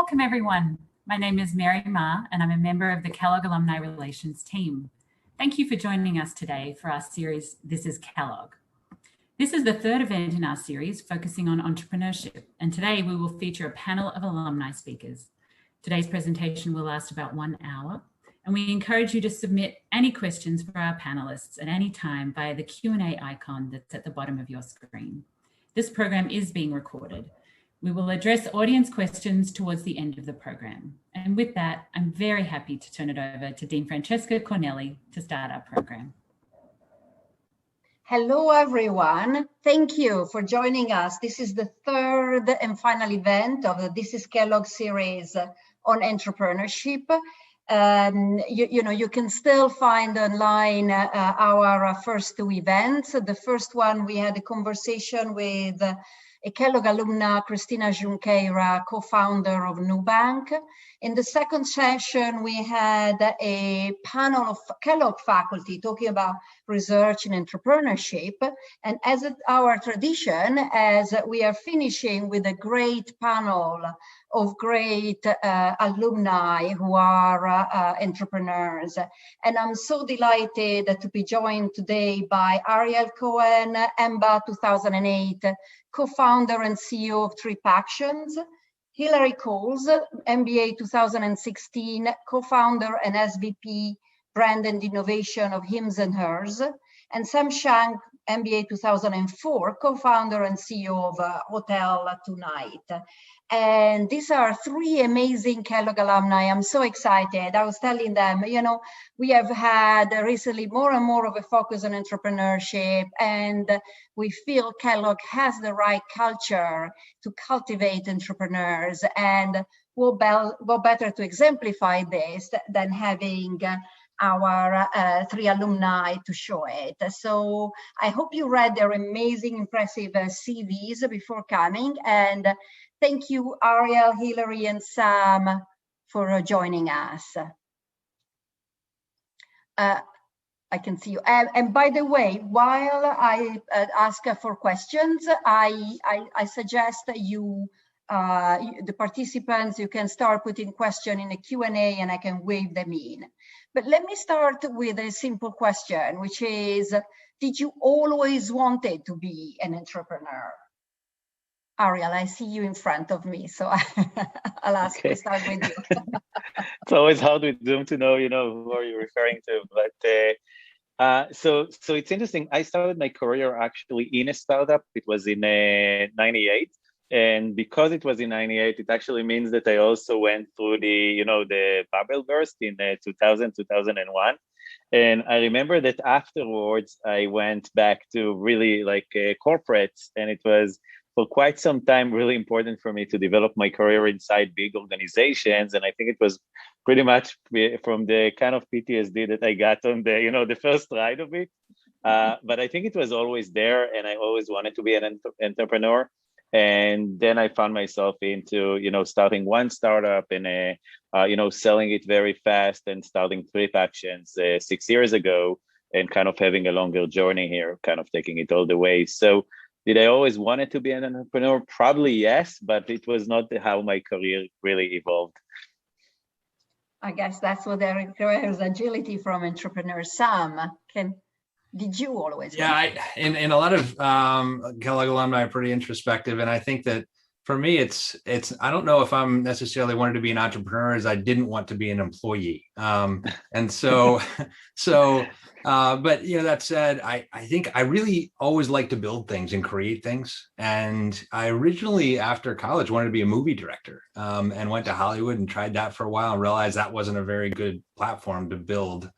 Welcome, everyone. My name is Mary Ma, and I'm a member of the Kellogg Alumni Relations team. Thank you for joining us today for our series, This is Kellogg. This is the third event in our series focusing on entrepreneurship, and today we will feature a panel of alumni speakers. Today's presentation will last about 1 hour, and we encourage you to submit any questions for our panelists at any time via the Q&A icon that's at the bottom of your screen. This program is being recorded. We will address audience questions towards the end of the program. And with that, I'm very happy to turn it over to Dean Francesca Cornelli to start our program. Hello, everyone. Thank you for joining us. This is the third and final event of the This is Kellogg series on entrepreneurship. You can still find online our first two events. The first one, we had a conversation with a Kellogg alumna, Christina Junqueira, co-founder of Nubank. In the second session, we had a panel of Kellogg faculty talking about research and entrepreneurship. And as our tradition, as we are finishing with a great panel of great alumni who are entrepreneurs. And I'm so delighted to be joined today by Ariel Cohen, EMBA 2008, co-founder and CEO of Trip Actions, Hilary Coles, MBA 2016, co-founder and SVP Brand and Innovation of Hims and Hers, and Sam Shank, MBA 2004, co-founder and CEO of Hotel Tonight. And these are three amazing Kellogg alumni. I'm so excited. I was telling them, we have had recently more and more of a focus on entrepreneurship, and we feel Kellogg has the right culture to cultivate entrepreneurs. And what better to exemplify this than having our three alumni to show it. So I hope you read their amazing, impressive CVs before coming. And thank you, Ariel, Hilary, and Sam for joining us. I can see you. And by the way, while I ask for questions, I suggest that you, the participants, you can start putting questions in the Q&A and I can wave them in. But let me start with a simple question, which is, did you always wanted to be an entrepreneur? Ariel, I see you in front of me, so I'll ask to start with you. It's always hard with Zoom to know, who are you referring to. But so it's interesting. I started my career actually in a startup. It was in 98. And because it was in 98, it actually means that I also went through the bubble burst in 2000, 2001. And I remember that afterwards, I went back to really like corporates, and it was for quite some time really important for me to develop my career inside big organizations. And I think it was pretty much from the kind of PTSD that I got on the first ride of it. But I think it was always there, and I always wanted to be an entrepreneur. And then I found myself into, starting one startup and, selling it very fast and starting Trip Actions 6 years ago and kind of having a longer journey here, kind of taking it all the way. So did I always wanted to be an entrepreneur? Probably yes, but it was not how my career really evolved. I guess that's what requires agility from entrepreneurs. Sam, did you always? Yeah, and a lot of Kellogg alumni are pretty introspective, and I think that for me, it's I don't know if I'm necessarily wanted to be an entrepreneur as I didn't want to be an employee, and so but that said, I think I really always like to build things and create things, and I originally after college wanted to be a movie director, and went to Hollywood and tried that for a while and realized that wasn't a very good platform to build.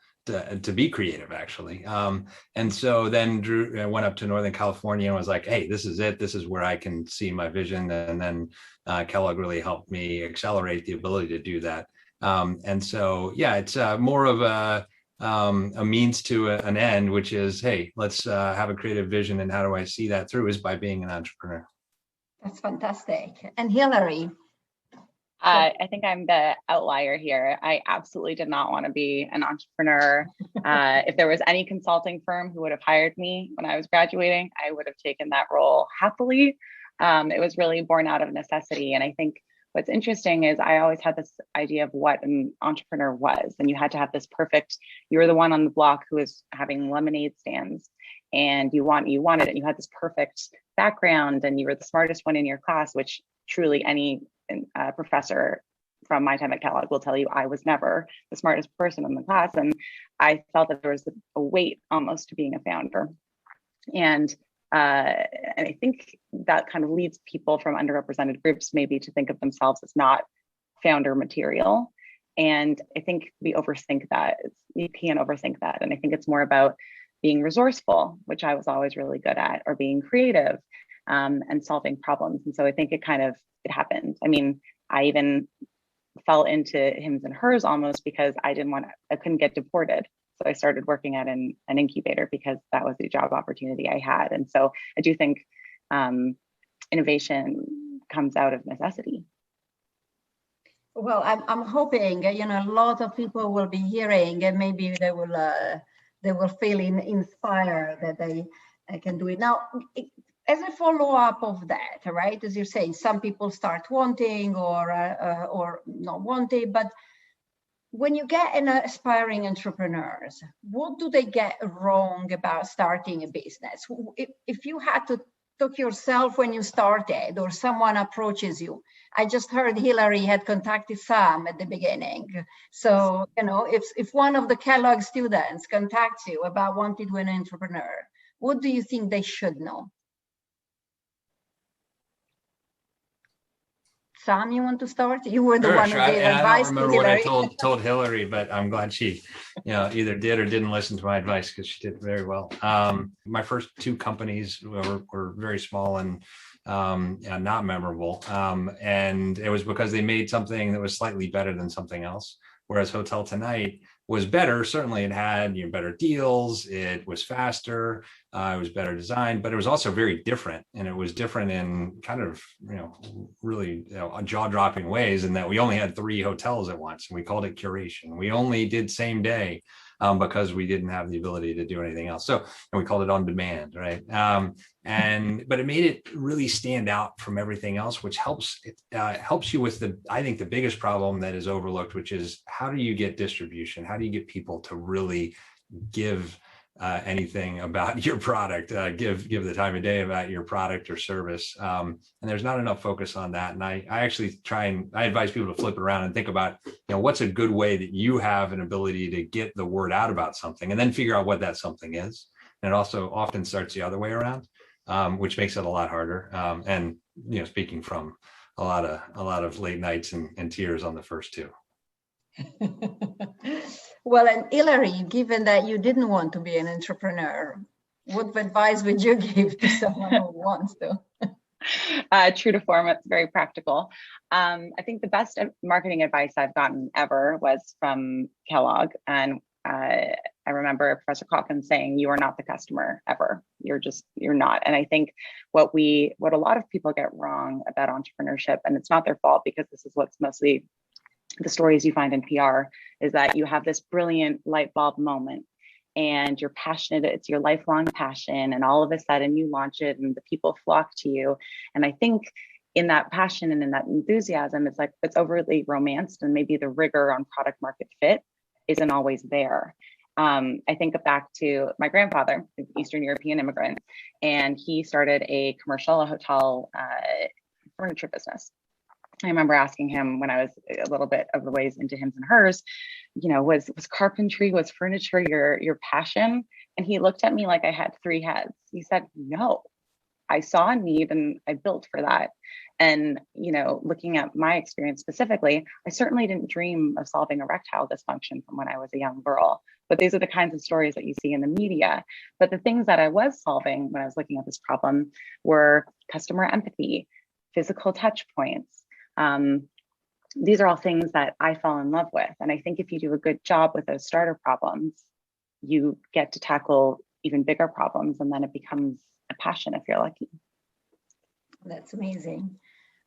To be creative, actually. And so then I went up to Northern California and was like, hey, this is it. This is where I can see my vision. And then Kellogg really helped me accelerate the ability to do that. And so, yeah, it's more of a means to an end, which is, hey, let's have a creative vision. And how do I see that through is by being an entrepreneur. That's fantastic. And Hilary? I think I'm the outlier here. I absolutely did not want to be an entrepreneur. If there was any consulting firm who would have hired me when I was graduating, I would have taken that role happily. It was really born out of necessity. And I think what's interesting is I always had this idea of what an entrepreneur was, and you had to have this perfect, you were the one on the block who was having lemonade stands, and you wanted it, you had this perfect background, and you were the smartest one in your class, which truly any professor from my time at Kellogg will tell you I was never the smartest person in the class. And I felt that there was a weight almost to being a founder. And I think that kind of leads people from underrepresented groups maybe to think of themselves as not founder material. And I think we overthink that. You can overthink that. And I think it's more about being resourceful, which I was always really good at, or being creative and solving problems. And so I think it happened. I mean, I even fell into hims and hers almost because I couldn't get deported. So I started working at an incubator because that was the job opportunity I had. And so I do think innovation comes out of necessity. Well, I'm hoping, a lot of people will be hearing, and maybe they will feel inspired that they can do it. Now, as a follow-up of that, right? As you're saying, some people start wanting or not wanting, but when you get an aspiring entrepreneurs, what do they get wrong about starting a business? If you had to talk yourself when you started, or someone approaches you, I just heard Hilary had contacted Sam at the beginning. So, if one of the Kellogg students contacts you about wanting to be an entrepreneur, what do you think they should know? Sam, you want to start? You were the one who gave advice. I don't remember what I told Hilary, but I'm glad she, either did or didn't listen to my advice, because she did very well. My first two companies were very small and not memorable, and it was because they made something that was slightly better than something else. Whereas Hotel Tonight was better. Certainly, it had better deals. It was faster. It was better designed, but it was also very different. And it was different in kind of really jaw-dropping ways. In that we only had 3 hotels at once, and we called it curation. We only did same day because we didn't have the ability to do anything else. So, and we called it on demand, right? But it made it really stand out from everything else, which helps you with I think the biggest problem that is overlooked, which is how do you get distribution? How do you get people to really give anything about your product, give the time of day about your product or service? And there's not enough focus on that. And I actually I advise people to flip it around and think about, what's a good way that you have an ability to get the word out about something, and then figure out what that something is. And it also often starts the other way around, which makes it a lot harder. And speaking from a lot of late nights and tears on the first 2. Well, and Hilary, given that you didn't want to be an entrepreneur, what advice would you give to someone who wants to? True to form, it's very practical. I think the best marketing advice I've gotten ever was from Kellogg. And I remember Professor Calkins saying, "You are not the customer ever. You're not." And I think what a lot of people get wrong about entrepreneurship, and it's not their fault because this is what's mostly the stories you find in PR, is that you have this brilliant light bulb moment and you're passionate, it's your lifelong passion, and all of a sudden you launch it and the people flock to you. And I think in that passion and in that enthusiasm, it's overly romanced, and maybe the rigor on product market fit isn't always there. I think back to my grandfather, an Eastern European immigrant, and he started a hotel furniture business. I remember asking him when I was a little bit of the ways into hims and hers, was carpentry, was furniture your passion? And he looked at me like I had 3 heads. He said, "No, I saw a need and I built for that." And, looking at my experience specifically, I certainly didn't dream of solving erectile dysfunction from when I was a young girl. But these are the kinds of stories that you see in the media. But the things that I was solving when I was looking at this problem were customer empathy, physical touch points. These are all things that I fell in love with. And I think if you do a good job with those starter problems, you get to tackle even bigger problems, and then it becomes a passion if you're lucky. That's amazing.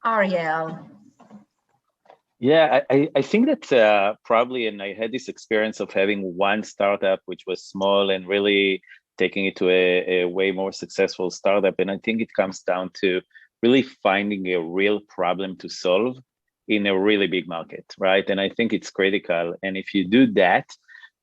Ariel. Yeah, I think that probably, and I had this experience of having one startup which was small and really taking it to a way more successful startup. And I think it comes down to really finding a real problem to solve in a really big market, right? And I think it's critical. And if you do that,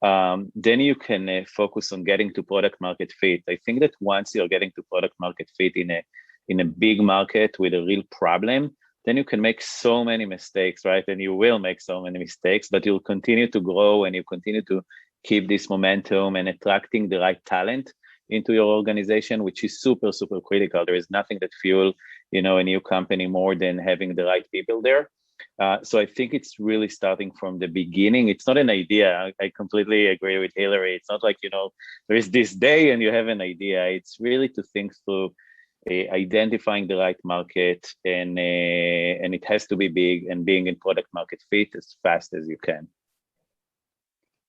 then you can focus on getting to product market fit. I think that once you're getting to product market fit in a big market with a real problem, then you can make so many mistakes, right? And you will make so many mistakes, but you'll continue to grow and you continue to keep this momentum and attracting the right talent into your organization, which is super, super critical. There is nothing that fuel, a new company more than having the right people there. So I think it's really starting from the beginning. It's not an idea. I completely agree with Hilary. It's not like, there is this day and you have an idea. It's really to think through identifying the right market, and it has to be big, and being in product market fit as fast as you can.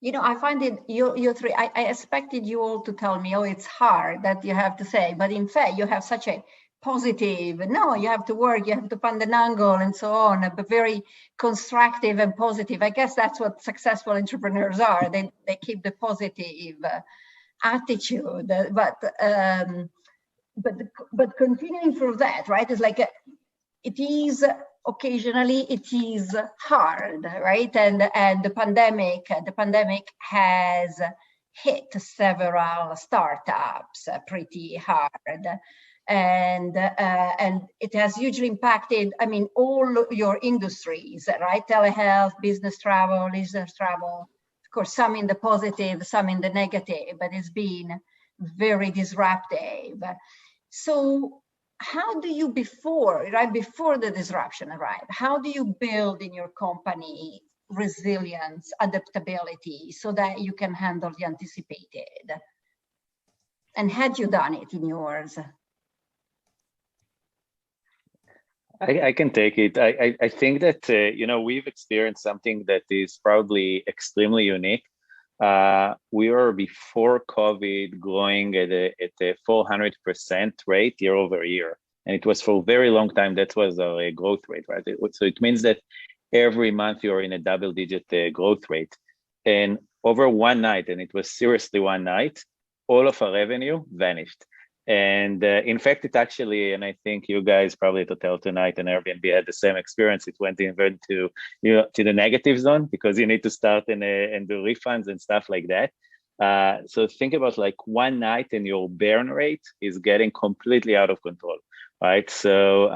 I find it, you three, I expected you all to tell me, oh, it's hard that you have to say, but in fact, you have such a positive, no, you have to work, you have to find an angle and so on, but very constructive and positive. I guess that's what successful entrepreneurs are. They keep the positive attitude, but continuing through that, right? It's like it is occasionally it is hard, right? And the pandemic has hit several startups pretty hard, and it has hugely impacted, all your industries, right? Telehealth, business travel, leisure travel, of course, some in the positive, some in the negative, but it's been very disruptive. So how do you, before the disruption arrived, how do you build in your company resilience, adaptability, so that you can handle the anticipated? And had you done it in yours? I can take it. I think that, we've experienced something that is probably extremely unique. We were before COVID growing at a 400% rate year over year. And it was for a very long time, that was our growth rate, right? So it means that every month you're in a double-digit growth rate. And over one night, and it was seriously one night, all of our revenue vanished. And in fact, it actually, and I think you guys probably at Hotel Tonight and Airbnb had the same experience. It went even to the negative zone, because you need to start and do refunds and stuff like that. So think about like one night and your burn rate is getting completely out of control, right? So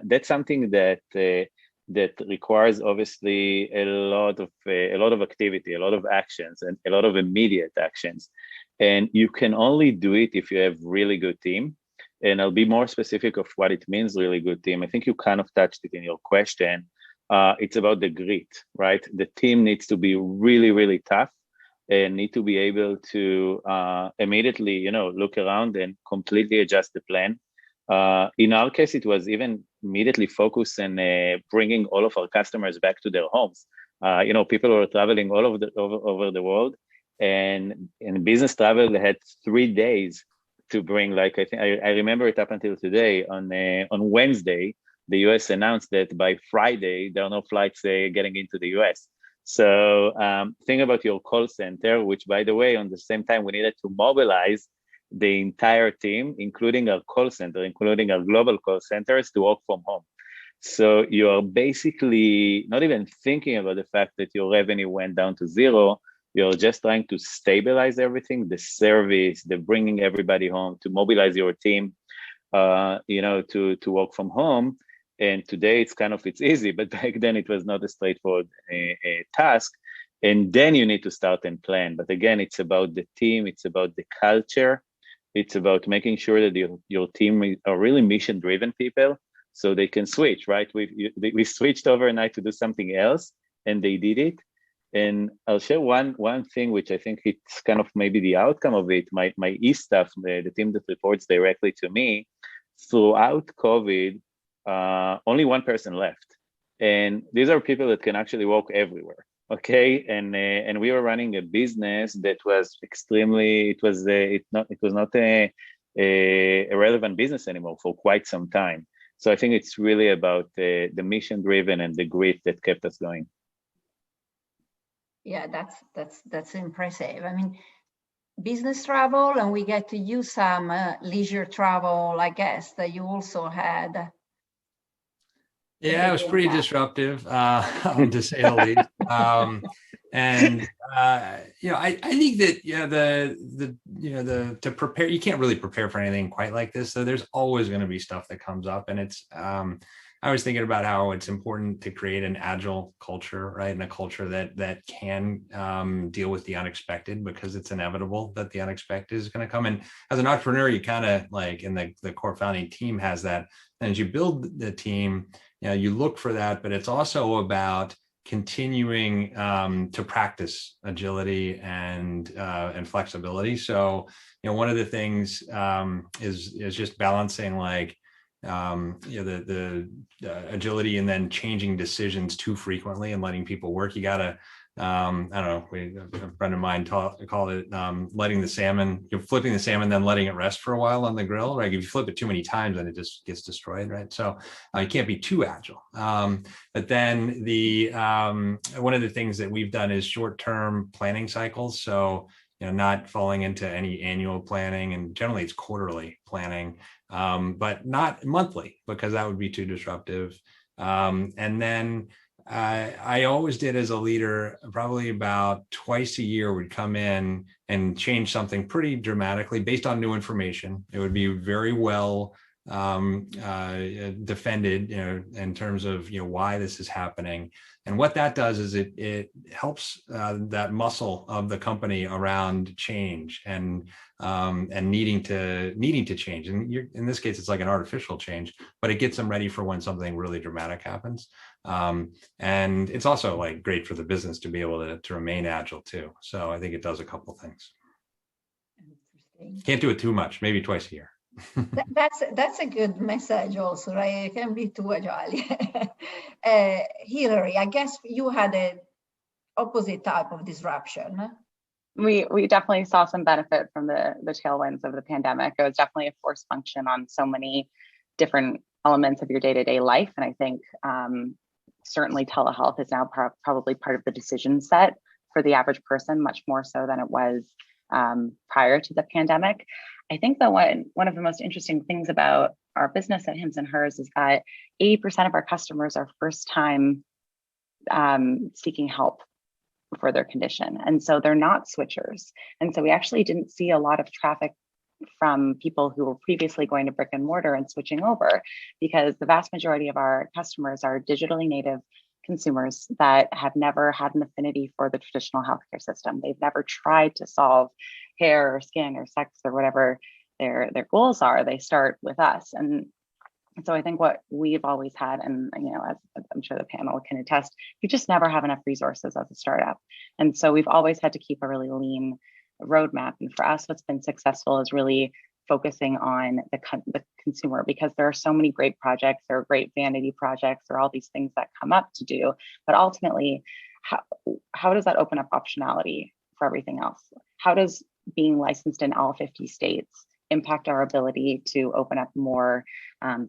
that's something that requires obviously a lot of activity, a lot of actions, and a lot of immediate actions. And you can only do it if you have really good team. And I'll be more specific of what it means, really good team. I think you kind of touched it in your question. It's about the grit, right? The team needs to be really, really tough and need to be able to immediately, look around and completely adjust the plan. In our case, it was even immediately focus on bringing all of our customers back to their homes. People were traveling all over the world. And in business travel, they had 3 days to bring, I remember it up until today. On Wednesday, the US announced that by Friday, there are no flights getting into the US. So think about your call center, which, by the way, on the same time, we needed to mobilize the entire team, including our call center, including our global call centers, to work from home. So you are basically not even thinking about the fact that your revenue went down to zero. You're just trying to stabilize everything, the service, the bringing everybody home, to mobilize your team, to work from home. And today it's easy, but back then it was not a straightforward task. And then you need to start and plan. But again, it's about the team, it's about the culture. It's about making sure that your team are really mission-driven people, so they can switch, right? We switched overnight to do something else, and they did it. And I'll share one thing, which I think it's kind of maybe the outcome of it. My e-staff, the team that reports directly to me, throughout COVID, only one person left. And these are people that can actually work everywhere, okay? And we were running a business that was it was not a relevant business anymore for quite some time. So I think it's really about the mission-driven and the grit that kept us going. Yeah, that's impressive. Business travel, and we get to use some leisure travel, I guess, that you also had. Yeah, it was pretty disruptive, to say the least. I think that to prepare, you can't really prepare for anything quite like this. So there's always going to be stuff that comes up, and it's I was thinking about how it's important to create an agile culture, right, and a culture that can deal with the unexpected, because it's inevitable that the unexpected is going to come. And as an entrepreneur, you kind of like, in the core founding team has that, and as you build the team, you look for that, but it's also about continuing to practice agility and flexibility. So, one of the things is just balancing like the agility and then changing decisions too frequently and letting people work. You gotta, I don't know, a friend of mine called it letting the salmon, you're flipping the salmon, then letting it rest for a while on the grill, right? If you flip it too many times, then it just gets destroyed, right? So you can't be too agile. But then one of the things that we've done is short-term planning cycles. So, not falling into any annual planning, and generally it's quarterly planning, but not monthly, because that would be too disruptive. And then I always did, as a leader, probably about twice a year would come in and change something pretty dramatically based on new information. It would be very well defended, in terms of why this is happening. And what that does is it helps that muscle of the company around change and needing to change. And in this case, it's like an artificial change, but it gets them ready for when something really dramatic happens. And it's also like great for the business to be able to remain agile too. So I think it does a couple things. Can't do it too much, maybe twice a year. That's a good message also, right? It can be too agile. Hilary, I guess you had an opposite type of disruption. We definitely saw some benefit from the tailwinds of the pandemic. It was definitely a force function on so many different elements of your day-to-day life. And I think certainly telehealth is now probably part of the decision set for the average person, much more so than it was prior to the pandemic. I think that one of the most interesting things about our business at Hims and Hers is that 80% of our customers are first time seeking help for their condition. And so they're not switchers. And so we actually didn't see a lot of traffic from people who were previously going to brick and mortar and switching over, because the vast majority of our customers are digitally native consumers that have never had an affinity for the traditional healthcare system. They've never tried to solve hair or skin or sex or whatever their goals are. They start with us. And so I think what we've always had, and as I'm sure the panel can attest, you just never have enough resources as a startup. And so we've always had to keep a really lean roadmap. And for us, what's been successful is really focusing on the consumer, because there are so many great projects, there are great vanity projects, there are all these things that come up to do. But ultimately, how does that open up optionality for everything else? How does being licensed in all 50 states impact our ability to open up more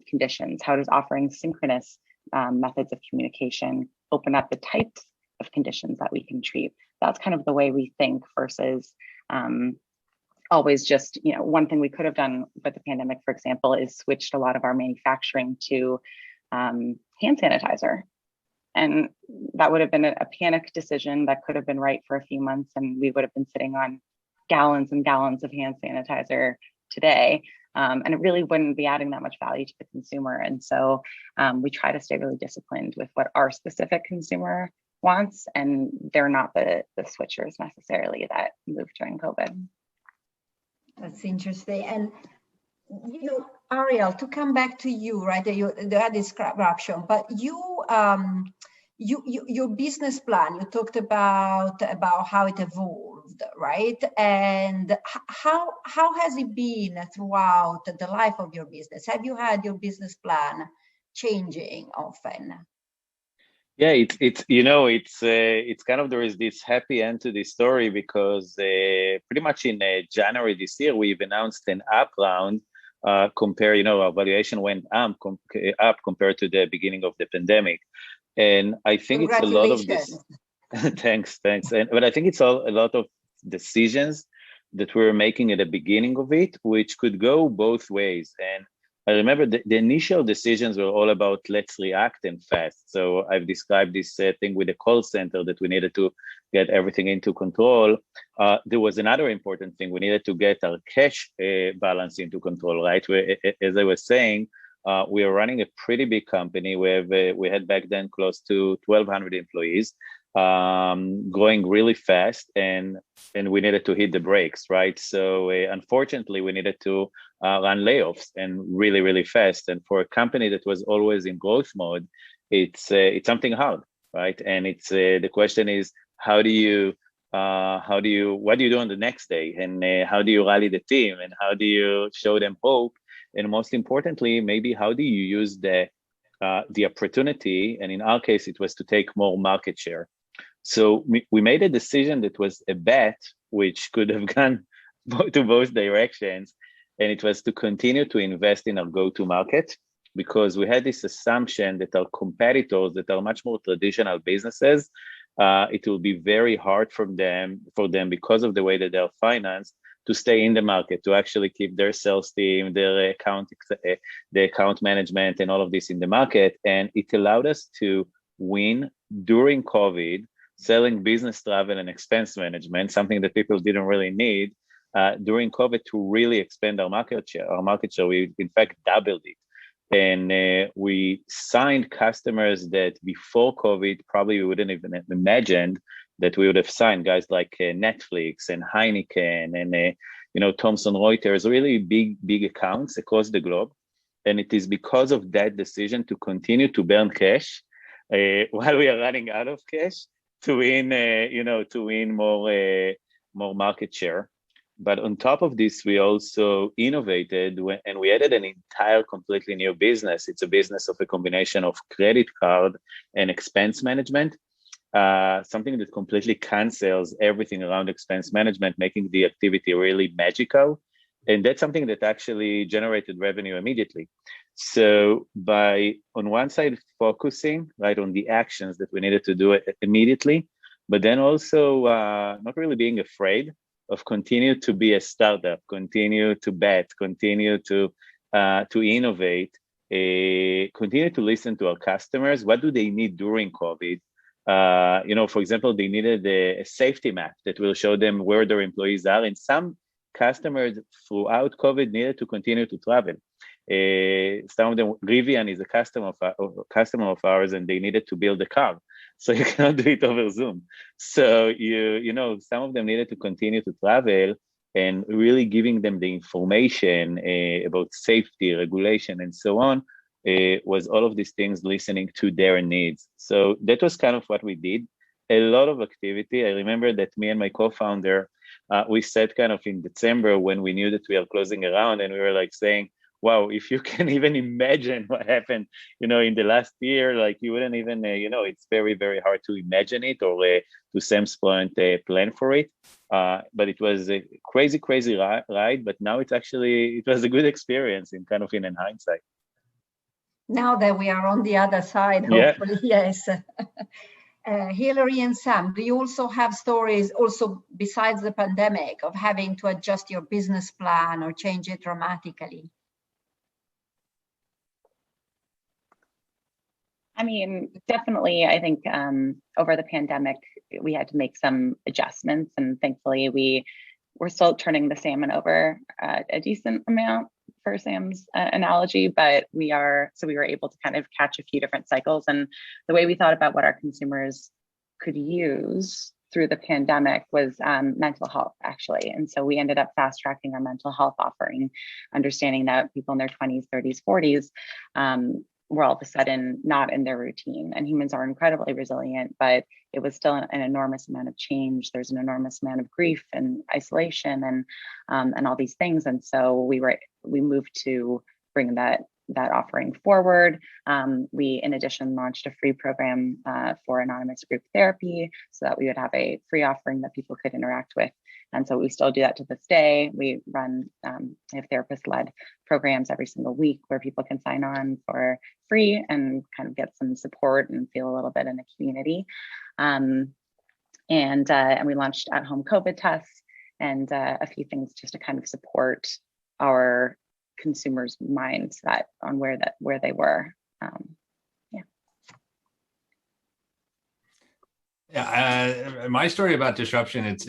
conditions? How does offering synchronous methods of communication open up the types of conditions that we can treat? That's kind of the way we think, versus always just, one thing we could have done with the pandemic, for example, is switched a lot of our manufacturing to hand sanitizer. And that would have been a panic decision that could have been right for a few months, and we would have been sitting on gallons and gallons of hand sanitizer today. And it really wouldn't be adding that much value to the consumer. And so we try to stay really disciplined with what our specific consumer wants, and they're not the switchers necessarily that moved during COVID. That's interesting. And Ariel, to come back to you, right? You had this disruption, but your business plan, you talked about how it evolved, right? And how has it been throughout the life of your business? Have you had your business plan changing often? Yeah, it's kind of, there is this happy end to this story, because pretty much in January this year, we've announced an up round. Our valuation went up compared to the beginning of the pandemic. And I think it's a lot of this. Thanks. But I think it's a lot of decisions that we were making at the beginning of it, which could go both ways. And I remember the initial decisions were all about let's react and fast. So I've described this thing with the call center that we needed to get everything into control. There was another important thing. We needed to get our cash balance into control, right? As I was saying, we are running a pretty big company. We had back then close to 1,200 employees, growing really fast, and we needed to hit the brakes, right? So unfortunately, we needed to run layoffs and really, really fast. And for a company that was always in growth mode, it's something hard, right? And it's the question is, what do you do on the next day, and how do you rally the team, and how do you show them hope, and most importantly, maybe how do you use the opportunity? And in our case, it was to take more market share. So we made a decision that was a bet, which could have gone to both directions. And it was to continue to invest in our go-to-market, because we had this assumption that our competitors that are much more traditional businesses, it will be very hard for them because of the way that they're financed to stay in the market, to actually keep their sales team, their the account management and all of this in the market. And it allowed us to win during COVID, selling business travel and expense management, something that people didn't really need during COVID, to really expand our market share. We in fact doubled it. And we signed customers that before COVID, probably we wouldn't even have imagined that we would have signed, guys like Netflix and Heineken and Thomson Reuters, really big accounts across the globe. And it is because of that decision to continue to burn cash while we are running out of cash to win more market share. But on top of this, we also innovated and we added an entire completely new business. It's a business of a combination of credit card and expense management, something that completely cancels everything around expense management, making the activity really magical. And that's something that actually generated revenue immediately. So by, on one side, focusing right on the actions that we needed to do it immediately, but then also not really being afraid of continue to be a startup, continue to bet, continue to innovate, continue to listen to our customers. What do they need during COVID? For example, they needed a safety map that will show them where their employees are. And some customers throughout COVID needed to continue to travel. Some of them, Rivian is a customer of ours, and they needed to build a car. So you cannot do it over Zoom. So some of them needed to continue to travel, and really giving them the information about safety, regulation, and so on, was all of these things listening to their needs. So that was kind of what we did. A lot of activity. I remember that me and my co-founder, we sat kind of in December when we knew that we are closing a round, and we were like saying, wow, if you can even imagine what happened, in the last year, like you wouldn't even, it's very, very hard to imagine it or to Sam's point, plan for it. But it was a crazy, crazy ride. But now it was a good experience in hindsight. Now that we are on the other side, hopefully, yeah. Yes. Hilary and Sam, do you also have stories, also besides the pandemic, of having to adjust your business plan or change it dramatically? I mean, definitely, I think over the pandemic, we had to make some adjustments, and thankfully we're still turning the salmon over a decent amount for Sam's analogy, but we were able to kind of catch a few different cycles. And the way we thought about what our consumers could use through the pandemic was mental health, actually. And so we ended up fast tracking our mental health offering, understanding that people in their 20s, 30s, 40s were all of a sudden not in their routine. And humans are incredibly resilient, but it was still an enormous amount of change. There's an enormous amount of grief and isolation and all these things. And so we moved to bring that offering forward. We, in addition, launched a free program for anonymous group therapy, so that we would have a free offering that people could interact with. And so we still do that to this day. We have therapist-led programs every single week where people can sign on for free and kind of get some support and feel a little bit in a community. And we launched at-home COVID tests and a few things just to kind of support our consumers' minds on where they were. My story about disruption, it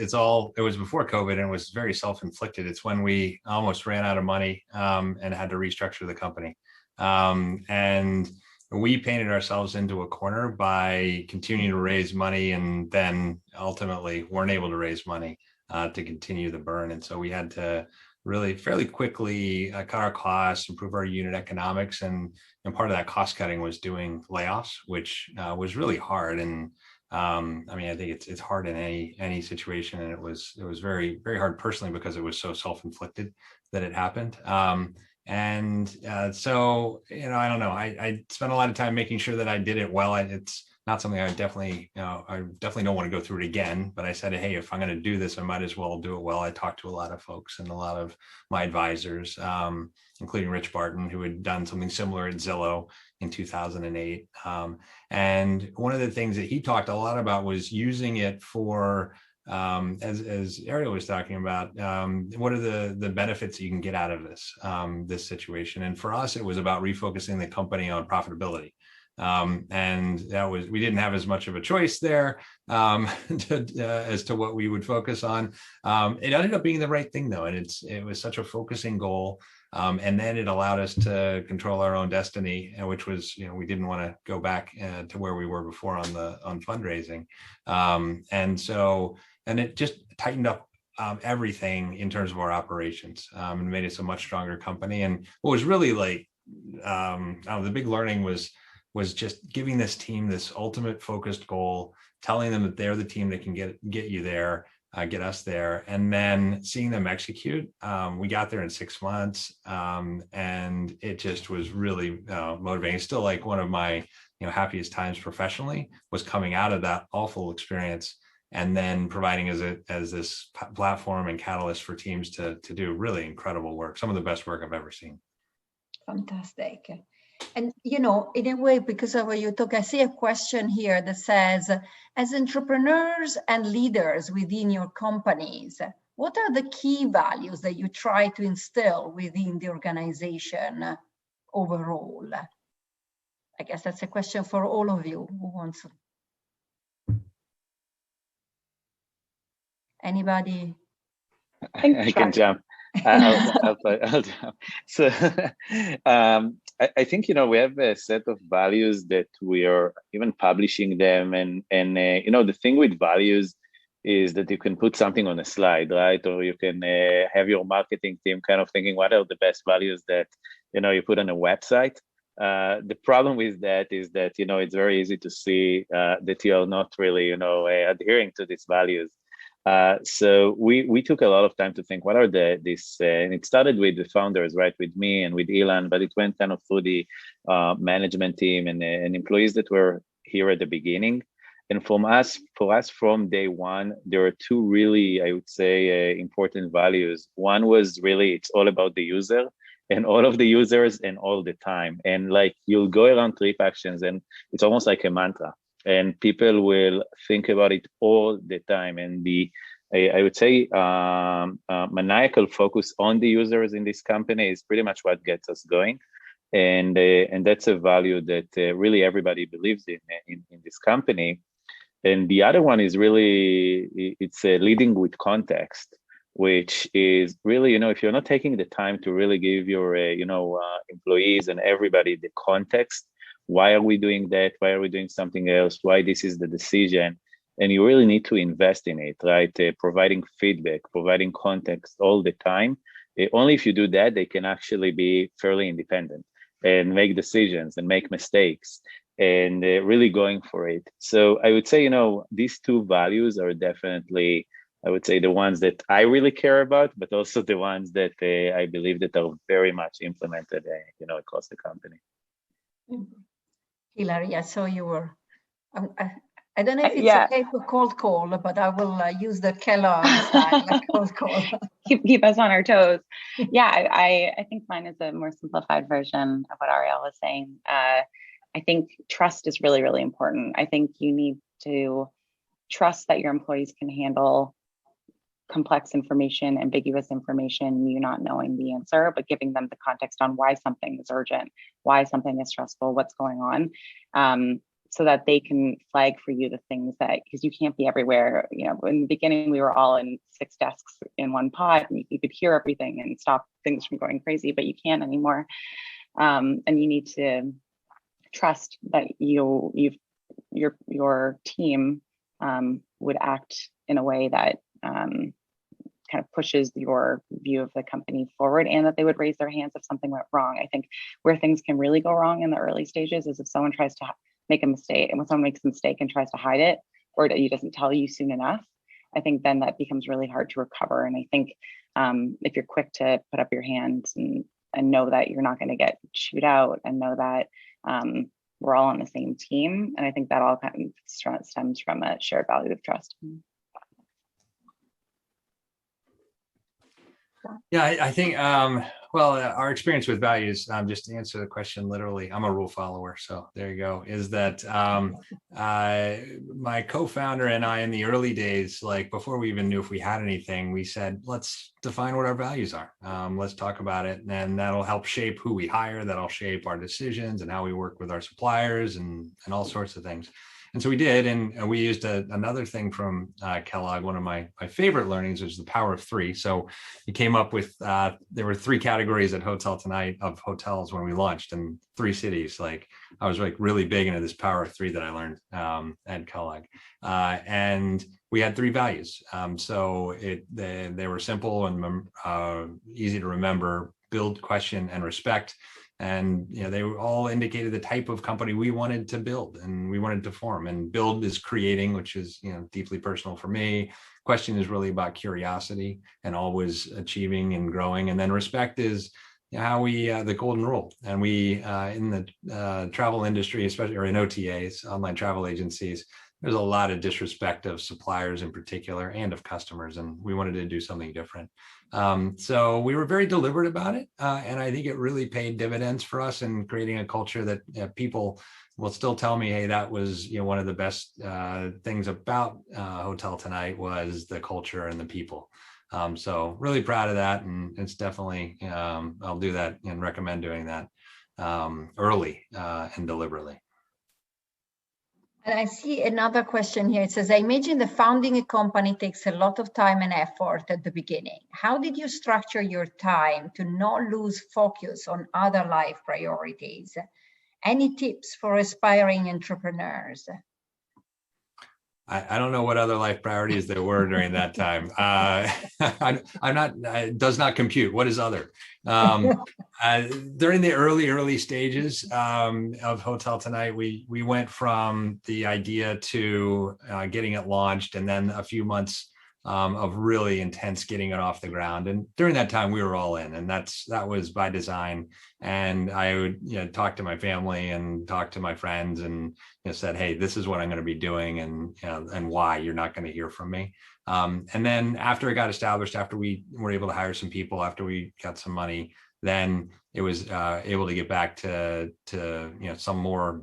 was before COVID and it was very self-inflicted. It's when we almost ran out of money and had to restructure the company. And we painted ourselves into a corner by continuing to raise money, and then ultimately weren't able to raise money to continue the burn. And so we had to really fairly quickly cut our costs, improve our unit economics. And part of that cost cutting was doing layoffs, which was really hard. And I mean, I think it's hard in any situation, and it was very, very hard personally because it was so self-inflicted that it happened. So I don't know. I spent a lot of time making sure that I did it well. It's not something I definitely don't want to go through it again. But I said, hey, if I'm going to do this, I might as well do it well. I talked to a lot of folks and a lot of my advisors, including Rich Barton, who had done something similar at Zillow in 2008. And one of the things that he talked a lot about was using it for, as Ariel was talking about, what are the benefits that you can get out of this situation? And for us, it was about refocusing the company on profitability. And we didn't have as much of a choice there as to what we would focus on. It ended up being the right thing though. And it was such a focusing goal. And then it allowed us to control our own destiny, which was, we didn't want to go back to where we were before on fundraising. And it just tightened up everything in terms of our operations, and made us a much stronger company. And what was really the big learning was just giving this team this ultimate focused goal, telling them that they're the team that can get you there, get us there, and then seeing them execute. We got there in 6 months, and it just was really motivating. It's still like one of my happiest times professionally was coming out of that awful experience, and then providing as this platform and catalyst for teams to do really incredible work, some of the best work I've ever seen. Fantastic. And, in a way, because of what you talk, I see a question here that says, as entrepreneurs and leaders within your companies, what are the key values that you try to instill within the organization overall? I guess that's a question for all of you. Who wants to? Anybody? I can jump. I'll jump. So I think, we have a set of values that we are even publishing them. And the thing with values is that you can put something on a slide, right? Or you can have your marketing team kind of thinking, what are the best values that, you put on a website? The problem with that is that, it's very easy to see that you are not really, adhering to these values. So we took a lot of time to think, what are and it started with the founders, right, with me and with Ilan, but it went kind of through the management team and employees that were here at the beginning. And for us, from day one, there are two really, I would say, important values. One was really, it's all about the user and all of the users and all the time. And you'll go around Trip Actions and it's almost like a mantra. And people will think about it all the time. And I would say, maniacal focus on the users in this company is pretty much what gets us going. And that's a value that really everybody believes in this company. And the other one is really, it's leading with context, which is really, if you're not taking the time to really give your, employees and everybody the context, why are we doing that? Why are we doing something else? Why this is the decision? And you really need to invest in it, right? Providing feedback, providing context all the time. Only if you do that, they can actually be fairly independent and make decisions and make mistakes and really going for it. So I would say, these two values are definitely, I would say, the ones that I really care about, but also the ones that I believe that are very much implemented, across the company. Hilary, I saw you were, I don't know if it's okay for cold call, but I will use the Kellogg style cold call. keep us on our toes. Yeah, I think mine is a more simplified version of what Ariel was saying. I think trust is really, really important. I think you need to trust that your employees can handle complex information, ambiguous information, you not knowing the answer, but giving them the context on why something is urgent, why something is stressful, what's going on, so that they can flag for you the things that, because you can't be everywhere. You know, in the beginning, we were all in 6 desks in one pod, and you could hear everything and stop things from going crazy, but you can't anymore. And you need to trust that your team would act in a way that kind of pushes your view of the company forward, and that they would raise their hands if something went wrong. I think where things can really go wrong in the early stages is if someone tries to make a mistake, and when someone makes a mistake and tries to hide it, or he doesn't tell you soon enough, I think then that becomes really hard to recover. And I think if you're quick to put up your hands and know that you're not going to get chewed out, and know that we're all on the same team, and I think that all kind of stems from a shared value of trust. Yeah, I think, well, our experience with values, just to answer the question literally, I'm a rule follower, so there you go, is that my co-founder and I, in the early days, like before we even knew if we had anything, we said, let's define what our values are. Let's talk about it, and that'll help shape who we hire, that'll shape our decisions and how we work with our suppliers and all sorts of things. And so we did, and we used another thing from Kellogg. One of my favorite learnings was the power of 3. So we came up with, there were 3 categories at Hotel Tonight of hotels when we launched in 3 cities. Like I was like really big into this power of 3 that I learned at Kellogg. And we had 3 values. So they were simple and easy to remember: build, question, and respect. And they all indicated the type of company we wanted to build and we wanted to form. And build is creating, which is deeply personal for me. Question is really about curiosity and always achieving and growing. And then respect is how we the golden rule. And we in the travel industry, especially, or in OTAs, online travel agencies, there's a lot of disrespect of suppliers in particular and of customers, and we wanted to do something different. So we were very deliberate about it, and I think it really paid dividends for us in creating a culture that people will still tell me, hey, that was one of the best things about Hotel Tonight was the culture and the people. So really proud of that, and it's definitely I'll do that and recommend doing that early and deliberately. And I see another question here. It says, I imagine the founding a company takes a lot of time and effort at the beginning. How did you structure your time to not lose focus on other life priorities? Any tips for aspiring entrepreneurs? I don't know what other life priorities there were during that time. I'm not, it does not compute. What is other? During the early stages of Hotel Tonight, we went from the idea to getting it launched, and then a few months of really intense getting it off the ground. And during that time, we were all in, and that was by design. And I would talk to my family and talk to my friends, and said, hey, this is what I'm going to be doing, and why. You're not going to hear from me. And then after it got established, after we were able to hire some people, after we got some money, then it was able to get back to some more,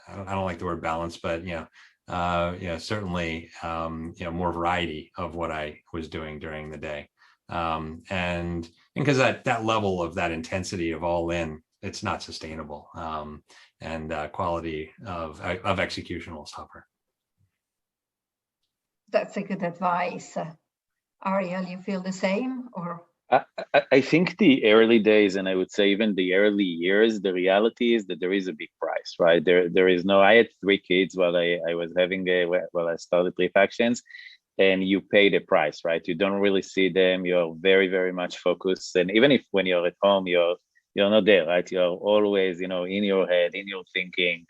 I don't like the word balance, but certainly more variety of what I was doing during the day. And because that level of that intensity of all in, it's not sustainable, and quality of execution will suffer. That's a good advice. Ariel, you feel the same, or? I think the early days, and I would say even the early years, the reality is that there is a big price, right? There is no. I had 3 kids while I was while I started Three Factions, and you pay the price, right? You don't really see them. You're very, very much focused, and even if when you're at home, you're not there, right? You're always, in your head, in your thinking,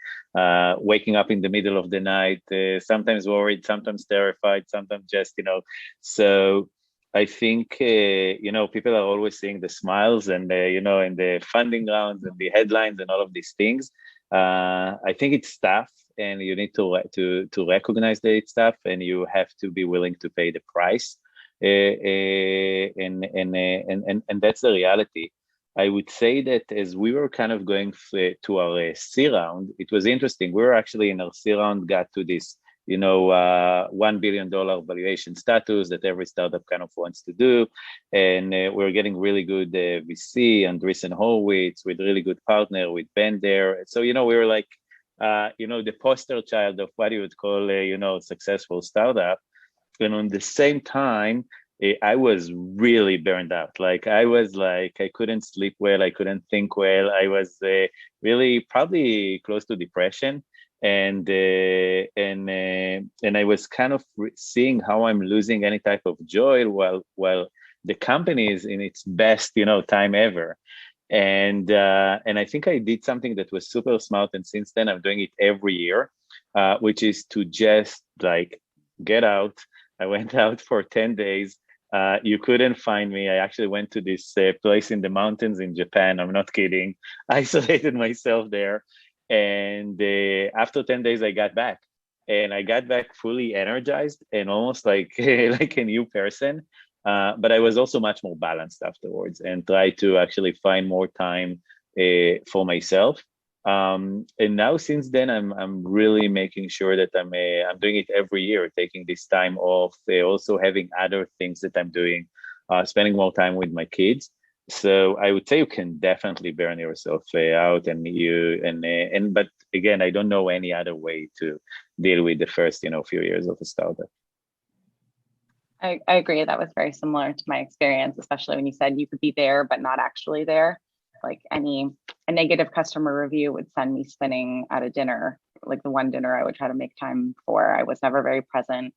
waking up in the middle of the night, sometimes worried, sometimes terrified, sometimes just, so. I think, people are always seeing the smiles and, and the funding rounds and the headlines and all of these things. I think it's tough, and you need to recognize that it's tough, and you have to be willing to pay the price. And that's the reality. I would say that as we were kind of going to our C round, it was interesting. We were actually in our C round, got to this $1 billion valuation status that every startup kind of wants to do. And we're getting really good VC, Andreessen Horowitz, with really good partner with Ben there. So, we were like, the poster child of what you would call a, successful startup. And on the same time, I was really burned out. Like I couldn't sleep well. I couldn't think well. I was really probably close to depression. And I was kind of seeing how I'm losing any type of joy while the company is in its best, time ever. And I think I did something that was super smart. And since then I'm doing it every year, which is to just like get out. I went out for 10 days. You couldn't find me. I actually went to this place in the mountains in Japan. I'm not kidding. Isolated myself there. And after 10 days, I got back. And I got back fully energized and almost like, like a new person. But I was also much more balanced afterwards and tried to actually find more time for myself. And now since then, I'm really making sure that I'm doing it every year, taking this time off, also having other things that I'm doing, spending more time with my kids. So I would say you can definitely burn yourself out, but again, I don't know any other way to deal with the first, few years of a startup. I agree. That was very similar to my experience, especially when you said you could be there, but not actually there. Like a negative customer review would send me spinning at a dinner, like the one dinner I would try to make time for. I was never very present.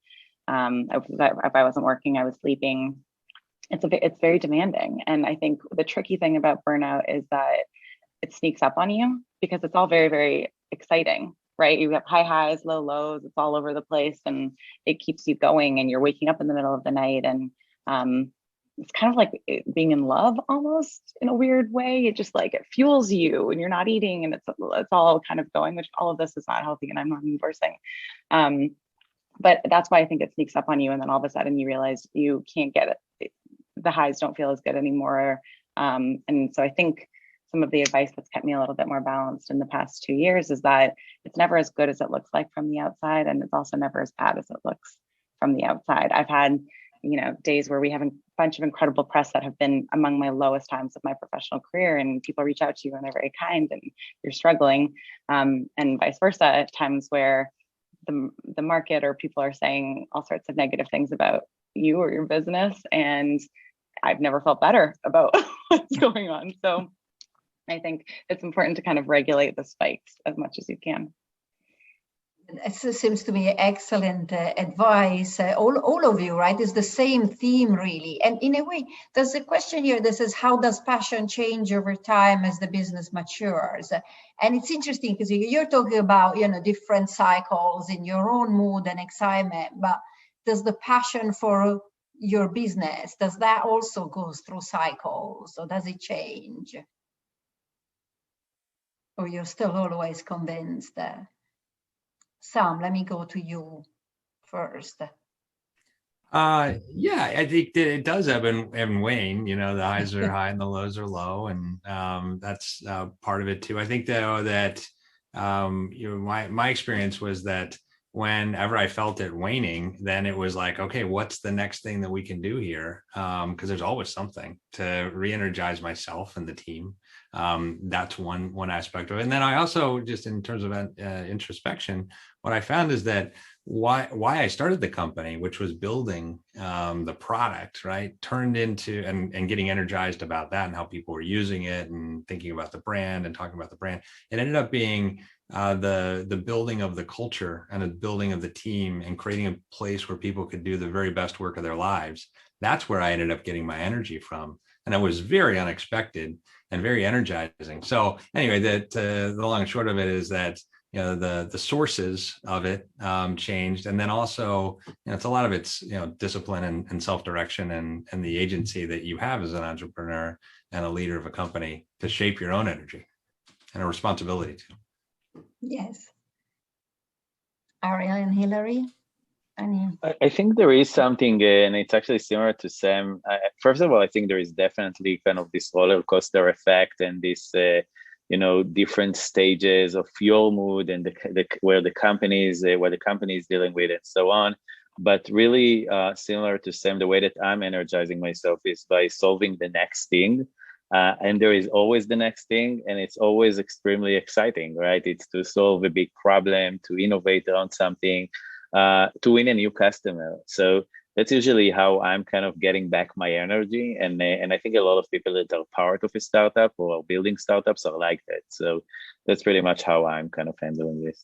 If I wasn't working, I was sleeping. It's very demanding. And I think the tricky thing about burnout is that it sneaks up on you because it's all very, very exciting, right? You have high highs, low lows, it's all over the place and it keeps you going and you're waking up in the middle of the night. And it's kind of like being in love almost in a weird way. It just like, it fuels you and you're not eating and it's all kind of going, which all of this is not healthy and I'm not endorsing. But that's why I think it sneaks up on you. And then all of a sudden you realize you can't get it. The highs don't feel as good anymore. And so I think some of the advice that's kept me a little bit more balanced in the past 2 years is that it's never as good as it looks like from the outside. And it's also never as bad as it looks from the outside. I've had, days where we have a bunch of incredible press that have been among my lowest times of my professional career. And people reach out to you and they're very kind and you're struggling. And vice versa at times where the market or people are saying all sorts of negative things about you or your business. And I've never felt better about what's going on. So I think it's important to kind of regulate the spikes as much as you can. It seems to be excellent advice. All of you, right? It's the same theme, really. And in a way, there's a question here that says, how does passion change over time as the business matures? And it's interesting because you're talking about, different cycles in your own mood and excitement, but does the passion for your business, does that also go through cycles, or does it change? Or you're still always convinced? Sam, let me go to you first. Yeah, I think that it does ebb and wane. The highs are high and the lows are low, and that's part of it too. I think though that my experience was that whenever I felt it waning, then it was like, okay, what's the next thing that we can do here? Because there's always something to re-energize myself and the team. That's one aspect of it. And then I also, just in terms of introspection, what I found is that why I started the company, which was building the product, right, turned into and getting energized about that and how people were using it and thinking about the brand and talking about the brand. It ended up being the building of the culture and the building of the team and creating a place where people could do the very best work of their lives. That's where I ended up getting my energy from. And it was very unexpected and very energizing. So anyway, the long and short of it is that, the sources of it changed. And then also, it's a lot of it's, discipline and self-direction and the agency that you have as an entrepreneur and a leader of a company to shape your own energy and a responsibility too. Yes. Ariel and Hilary? I think there is something, and it's actually similar to Sam. First of all, I think there is definitely kind of this roller coaster effect and this, different stages of your mood and where the company is dealing with, and so on. But really, similar to Sam, the way that I'm energizing myself is by solving the next thing. And there is always the next thing, and it's always extremely exciting, right? It's to solve a big problem, to innovate on something, to win a new customer. So that's usually how I'm kind of getting back my energy. And I think a lot of people that are part of a startup or are building startups are like that. So that's pretty much how I'm kind of handling this.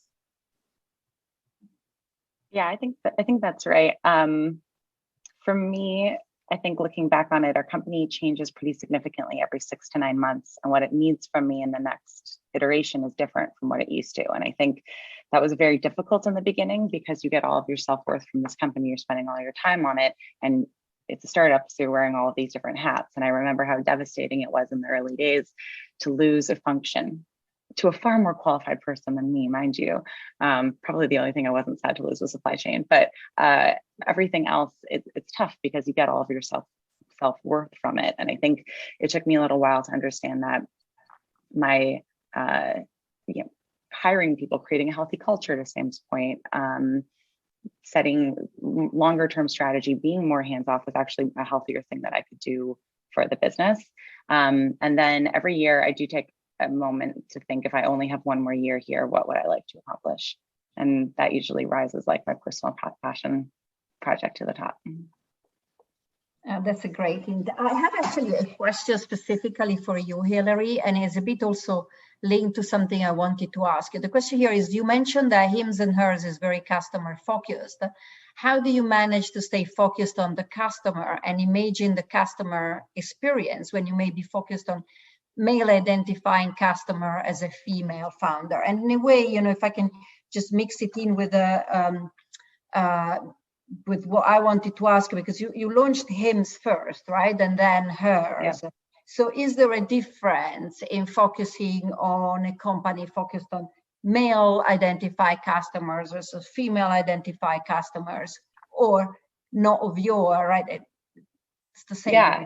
Yeah, I think that's right. For me, I think looking back on it, our company changes pretty significantly every 6 to 9 months, and what it needs from me in the next iteration is different from what it used to. And I think that was very difficult in the beginning because you get all of your self-worth from this company, you're spending all your time on it, and it's a startup, so you're wearing all of these different hats. And I remember how devastating it was in the early days to lose a function to a far more qualified person than me, mind you. Probably the only thing I wasn't sad to lose was supply chain, but everything else, it's tough because you get all of your self-worth from it. And I think it took me a little while to understand that my hiring people, creating a healthy culture, to Sam's point, setting longer term strategy, being more hands-off was actually a healthier thing that I could do for the business. And then every year I do take a moment to think, if I only have one more year here, what would I like to accomplish? And that usually rises like my personal passion project to the top. That's a great thing. I have actually a question specifically for you, Hilary, and it's a bit also linked to something I wanted to ask you. The question here is, you mentioned that Hims and Hers is very customer focused. How do you manage to stay focused on the customer and imagine the customer experience when you may be focused on male identifying customer as a female founder? And in a way, if I can just mix it in with with what I wanted to ask you, because you launched Hims first, right? And then Hers. Yeah. So is there a difference in focusing on a company focused on male identified customers versus female identified customers, or not of your, right? It's the same. Yeah.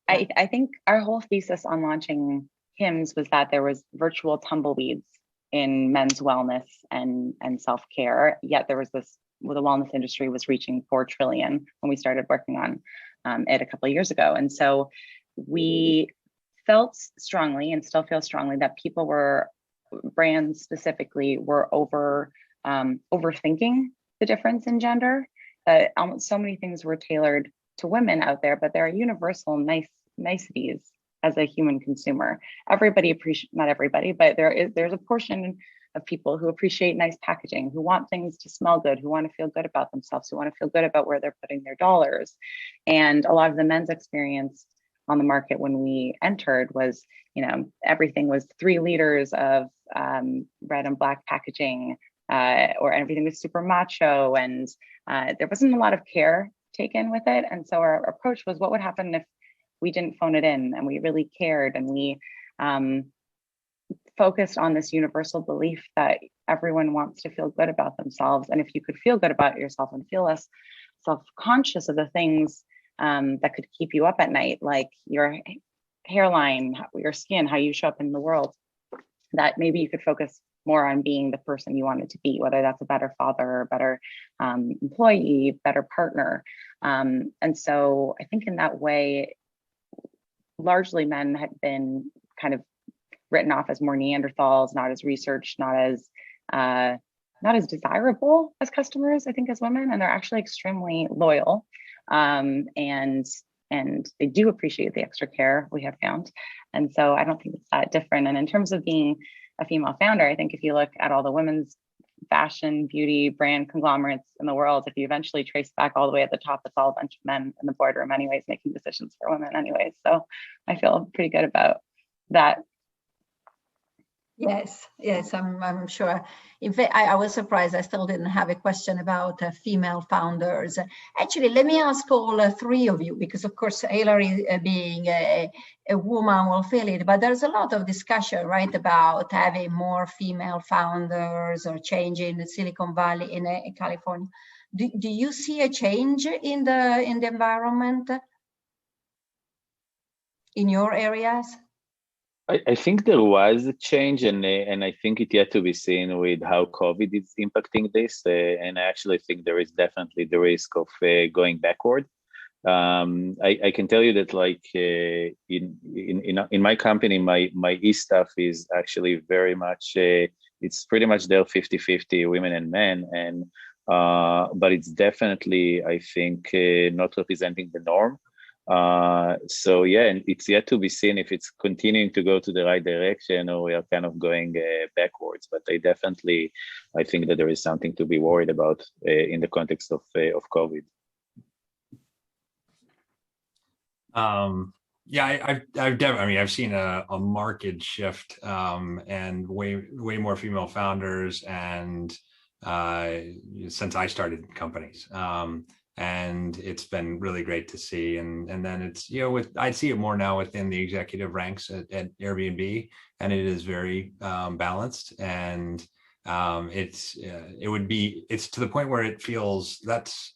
I think our whole thesis on launching Hims was that there was virtual tumbleweeds in men's wellness and self-care, yet there was the wellness industry was reaching 4 trillion when we started working on it a couple of years ago. And so we felt strongly and still feel strongly that brands specifically were overthinking the difference in gender, that almost so many things were tailored to women out there, but there are universal niceties as a human consumer. Not everybody, but there's a portion of people who appreciate nice packaging, who want things to smell good, who want to feel good about themselves, who want to feel good about where they're putting their dollars. And a lot of the men's experience on the market when we entered was, everything was 3 liters of red and black packaging, or everything was super macho, and there wasn't a lot of care taken with it. And so our approach was, what would happen if we didn't phone it in and we really cared, and we focused on this universal belief that everyone wants to feel good about themselves. And if you could feel good about yourself and feel less self-conscious of the things that could keep you up at night, like your hairline, your skin, how you show up in the world, that maybe you could focus more on being the person you wanted to be, whether that's a better father, better employee, better partner. And so I think in that way, largely men had been kind of written off as more Neanderthals, not as researched, not as desirable as customers, I think, as women, and they're actually extremely loyal. And they do appreciate the extra care, we have found. And so I don't think it's that different. And in terms of being a female founder, I think if you look at all the women's fashion, beauty, brand conglomerates in the world, if you eventually trace back all the way at the top, it's all a bunch of men in the boardroom anyways, making decisions for women anyways. So I feel pretty good about that. Yes, I'm sure. In fact, I was surprised I still didn't have a question about female founders. Actually, let me ask all 3 of you, because of course, Hilary being a woman will feel it, but there's a lot of discussion, right, about having more female founders or changing the Silicon Valley in California. Do you see a change in the environment in your areas? I think there was a change, and I think it yet to be seen with how COVID is impacting this. And I actually think there is definitely the risk of going backward. I can tell you that, like, in my company, my staff is actually very much it's pretty much there 50-50 women and men, and but it's definitely, I think, not representing the norm. So yeah, and it's yet to be seen if it's continuing to go to the right direction or we are kind of going backwards. But I think that there is something to be worried about in the context of COVID. Yeah, I've seen a marked shift, and way more female founders, and since I started companies, and it's been really great to see. And then it's, I see it more now within the executive ranks at Airbnb, and it is very balanced, and it's to the point where it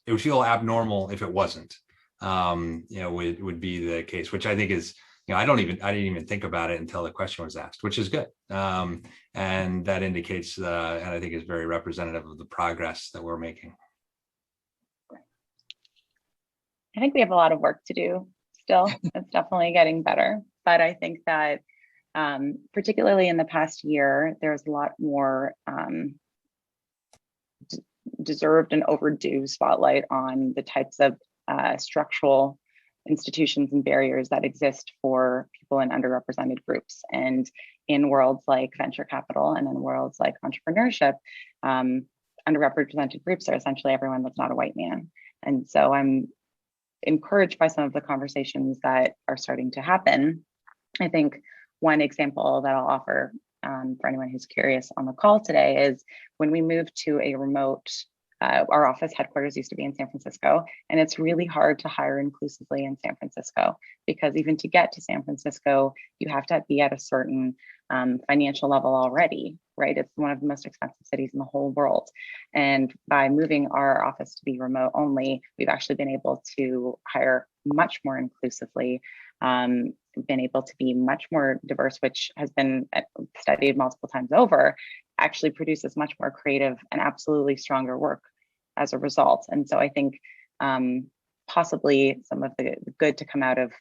would feel abnormal if it wasn't. Would be the case, which I think is, I didn't even think about it until the question was asked, which is good. And that indicates, and I think is very representative of the progress that we're making. I think we have a lot of work to do still. It's definitely getting better. But I think that particularly in the past year, there's a lot more deserved and overdue spotlight on the types of structural institutions and barriers that exist for people in underrepresented groups. And in worlds like venture capital and in worlds like entrepreneurship, underrepresented groups are essentially everyone that's not a white man. And so I'm encouraged by some of the conversations that are starting to happen. I think one example that I'll offer for anyone who's curious on the call today is when we moved to a remote, our office headquarters used to be in San Francisco, and it's really hard to hire inclusively in San Francisco, because even to get to San Francisco, you have to be at a certain financial level already, right? It's one of the most expensive cities in the whole world. And by moving our office to be remote only, we've actually been able to hire much more inclusively, been able to be much more diverse, which has been studied multiple times over, actually produces much more creative and absolutely stronger work as a result. And so I think possibly some of the good to come out of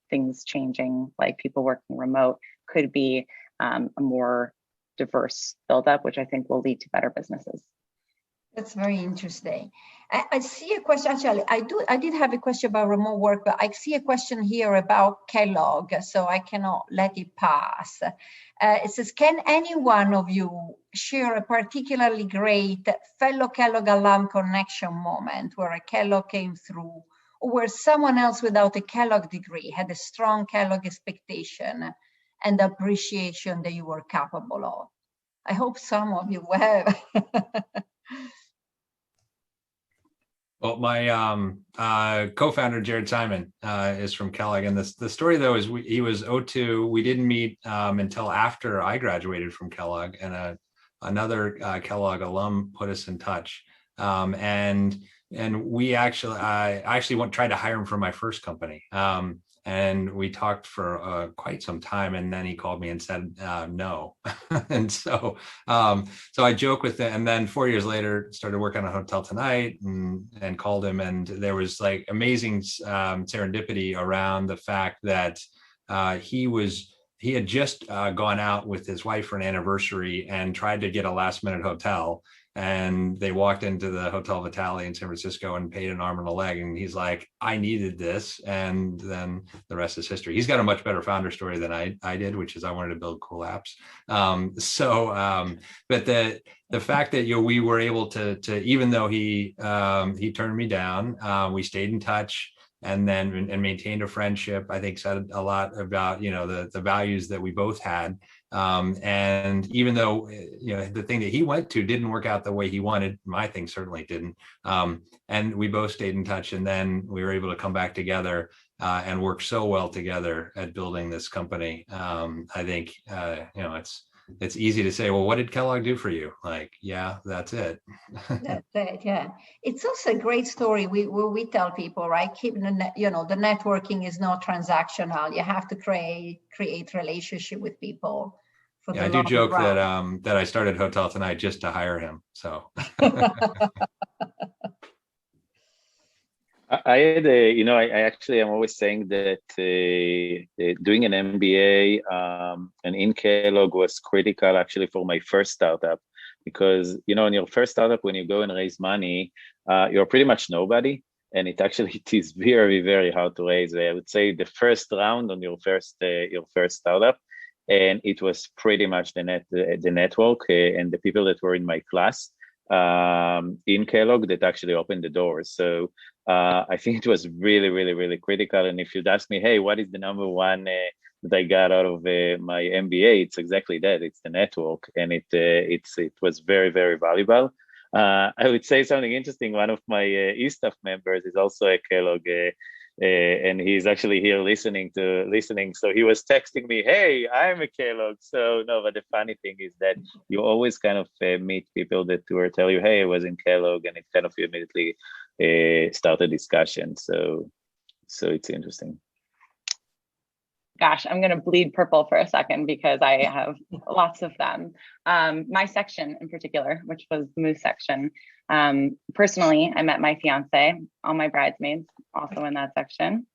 things changing, like people working remote, could be a more diverse buildup, which I think will lead to better businesses. That's very interesting. I see a question, actually, I did have a question about remote work, but I see a question here about Kellogg, so I cannot let it pass. It says, can any one of you share a particularly great fellow Kellogg alum connection moment where a Kellogg came through, or where someone else without a Kellogg degree had a strong Kellogg expectation and appreciation that you were capable of? I hope some of you have. Well, my co-founder, Jared Simon, is from Kellogg. And the story, though, is he was 02. We didn't meet until after I graduated from Kellogg, and another Kellogg alum put us in touch. And we I actually tried to hire him for my first company. And we talked for quite some time, and then he called me and said no. And so I joke with him, and then 4 years later started working on a Hotel Tonight, and called him, and there was like amazing serendipity around the fact that he had just gone out with his wife for an anniversary and tried to get a last minute hotel. And they walked into the Hotel Vitale in San Francisco and paid an arm and a leg. And he's like, I needed this. And then the rest is history. He's got a much better founder story than I did, which is I wanted to build cool apps. But the fact that we were able to even though he turned me down, we stayed in touch and maintained a friendship, I think said a lot about, the values that we both had. And even though, the thing that he went to didn't work out the way he wanted, my thing certainly didn't. And we both stayed in touch, and then we were able to come back together and work so well together at building this company. I think, it's easy to say, well, what did Kellogg do for you? Like, yeah, that's it. That's it. Yeah, it's also a great story. We tell people, right? Keep the the networking is not transactional. You have to create relationship with people. For Yeah, the I do long joke run. that I started Hotel Tonight just to hire him. So. I had a, I actually am always saying that doing an MBA and in Kellogg was critical actually for my first startup, because in your first startup, when you go and raise money, you're pretty much nobody, and it is very, very hard to raise. I would say the first round on your first startup, and it was pretty much the network and the people that were in my class in Kellogg that actually opened the doors. So I think it was really, really, really critical. And if you'd ask me, hey, what is the number one that I got out of my MBA? It's exactly that. It's the network, and it was very, very valuable. I would say something interesting. One of my e-staff members is also a Kellogg, and he's actually here listening. So he was texting me, hey, I'm a Kellogg. So no, but the funny thing is that you always kind of meet people that will tell you, hey, I was in Kellogg, and it kind of immediately start a discussion. So it's interesting. Gosh, I'm going to bleed purple for a second because I have lots of them. My section in particular, which was the Moose section. Personally, I met my fiance, all my bridesmaids also in that section.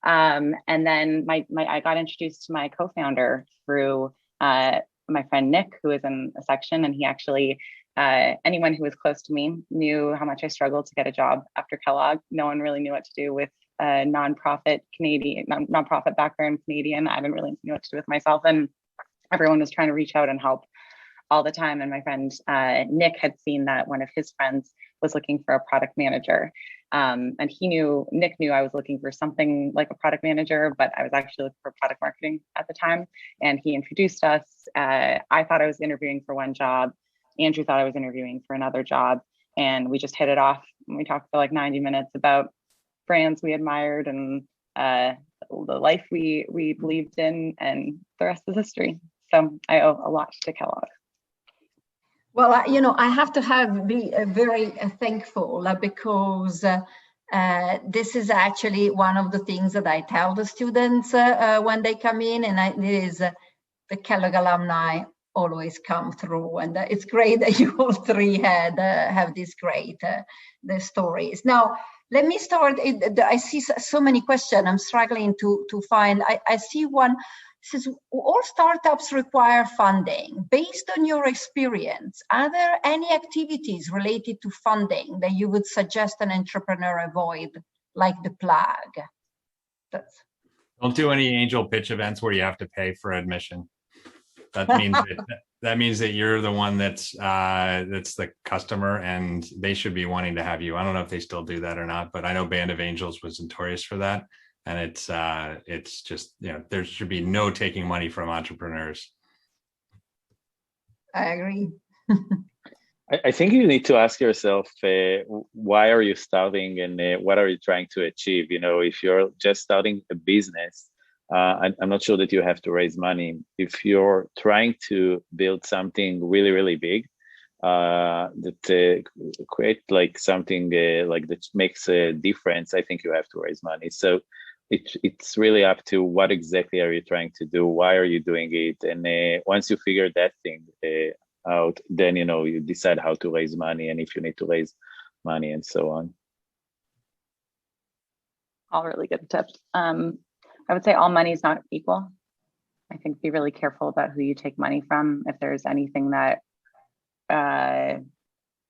And then I got introduced to my co-founder through my friend Nick, who is in a section, and he actually, anyone who was close to me knew how much I struggled to get a job after Kellogg. No one really knew what to do with a nonprofit background Canadian. I didn't really know what to do with myself, and everyone was trying to reach out and help all the time. And my friend Nick had seen that one of his friends was looking for a product manager, and Nick knew I was looking for something like a product manager, but I was actually looking for product marketing at the time. And he introduced us. I thought I was interviewing for one job. Andrew thought I was interviewing for another job, and we just hit it off. And we talked for like 90 minutes about brands we admired and the life we believed in, and the rest is history. So I owe a lot to Kellogg. Well, I have to be very thankful because this is actually one of the things that I tell the students when they come in, and it is the Kellogg alumni always come through, and it's great that you all three have these great the stories. Now, let me start. I see so many questions. I'm struggling to find. I see one. It says, all startups require funding. Based on your experience, are there any activities related to funding that you would suggest an entrepreneur avoid, like the plug? Don't do any angel pitch events where you have to pay for admission. That means that you're the one that's the customer, and they should be wanting to have you. I don't know if they still do that or not, but I know Band of Angels was notorious for that. And it's just, there should be no taking money from entrepreneurs. I agree. I think you need to ask yourself, why are you starting, and what are you trying to achieve? If you're just starting a business, I'm not sure that you have to raise money. If you're trying to build something really, really big, that create like something like that makes a difference, I think you have to raise money. So it's really up to what exactly are you trying to do? Why are you doing it? And once you figure that thing out, then you decide how to raise money, and if you need to raise money, and so on. All really good tips. I would say all money is not equal. I think be really careful about who you take money from. If there's anything that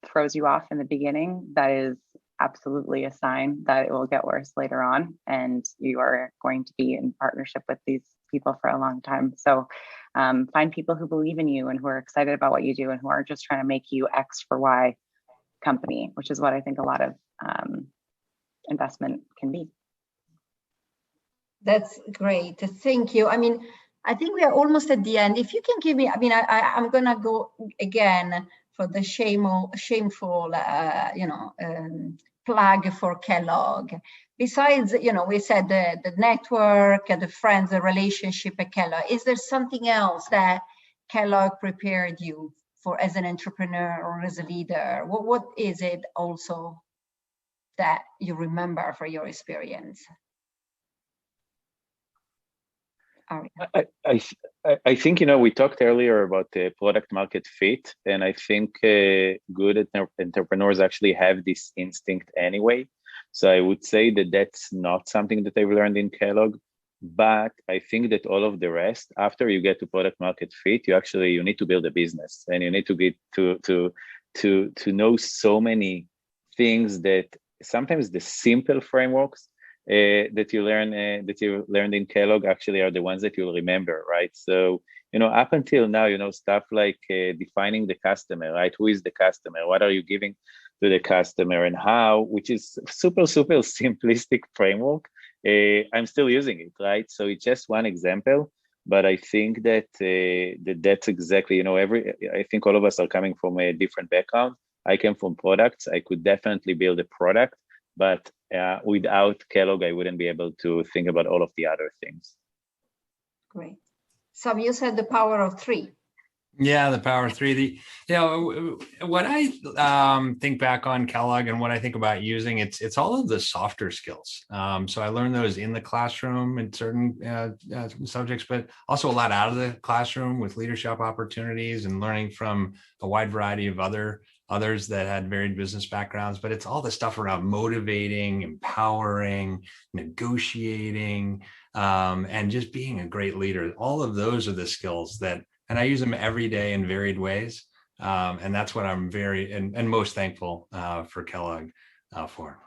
throws you off in the beginning, that is absolutely a sign that it will get worse later on, and you are going to be in partnership with these people for a long time. So find people who believe in you and who are excited about what you do, and who aren't just trying to make you X for Y company, which is what I think a lot of investment can be. That's great. Thank you. I mean, I think we are almost at the end. If you can give me, I'm going to go again for the shameful, plug for Kellogg. Besides, we said the network, the friends, the relationship at Kellogg. Is there something else that Kellogg prepared you for as an entrepreneur or as a leader? What is it also that you remember for your experience? I think, we talked earlier about the product market fit, and I think good entrepreneurs actually have this instinct anyway. So I would say that that's not something that I've learned in Kellogg, but I think that all of the rest, after you get to product market fit, you need to build a business, and you need to get to know so many things that sometimes the simple frameworks that you learned in Kellogg actually are the ones that you'll remember, right? So, up until now, stuff like defining the customer, right? Who is the customer? What are you giving to the customer and how, which is super, super simplistic framework. I'm still using it, right? So it's just one example, but I think that that's exactly, I think all of us are coming from a different background. I came from products. I could definitely build a product, but without Kellogg, I wouldn't be able to think about all of the other things. Great. Sam, you said the power of three. Yeah, the power of three. What I think back on Kellogg and what I think about using, it's all of the softer skills. So I learned those in the classroom in certain subjects, but also a lot out of the classroom with leadership opportunities and learning from a wide variety of others that had varied business backgrounds. But it's all the stuff around motivating, empowering, negotiating, and just being a great leader. All of those are the skills and I use them every day in varied ways. And that's what I'm very and most thankful for Kellogg for.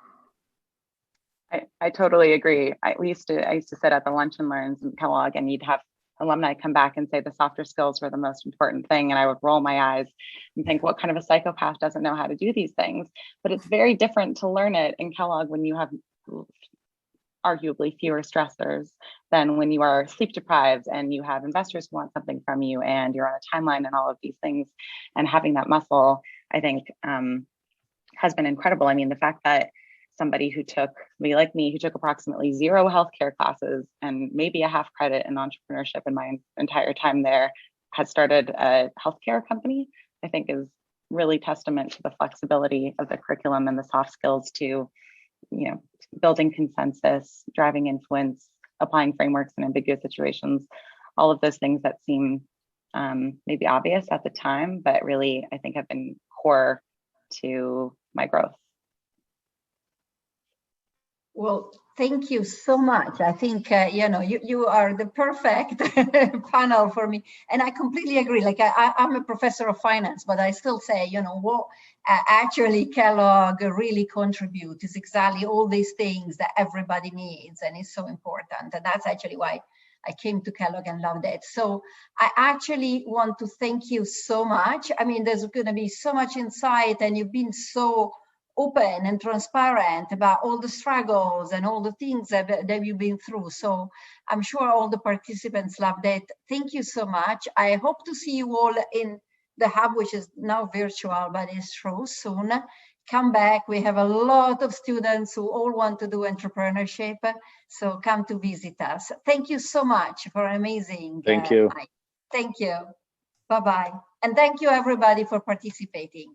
I totally agree. I used to sit at the lunch and learns in Kellogg, and you'd have alumni come back and say the softer skills were the most important thing. And I would roll my eyes and think, what kind of a psychopath doesn't know how to do these things? But it's very different to learn it in Kellogg when you have arguably fewer stressors than when you are sleep deprived and you have investors who want something from you and you're on a timeline and all of these things. And having that muscle, I think, has been incredible. I mean, the fact that somebody who took approximately 0 healthcare classes and maybe a half credit in entrepreneurship in my entire time there has started a healthcare company, I think is really testament to the flexibility of the curriculum and the soft skills to, building consensus, driving influence, applying frameworks in ambiguous situations, all of those things that seem maybe obvious at the time, but really I think have been core to my growth. Well, thank you so much. I think, you are the perfect panel for me. And I completely agree. Like I'm a professor of finance, but I still say, what actually Kellogg really contributes is exactly all these things that everybody needs. And it's so important. And that's actually why I came to Kellogg and loved it. So I actually want to thank you so much. I mean, there's going to be so much insight, and you've been so open and transparent about all the struggles and all the things that you've been through. So I'm sure all the participants loved it. Thank you so much. I hope to see you all in the hub, which is now virtual, but it's true soon. Come back. We have a lot of students who all want to do entrepreneurship. So come to visit us. Thank you so much for an amazing Thank you. night. Thank you. Bye-bye. And thank you everybody for participating.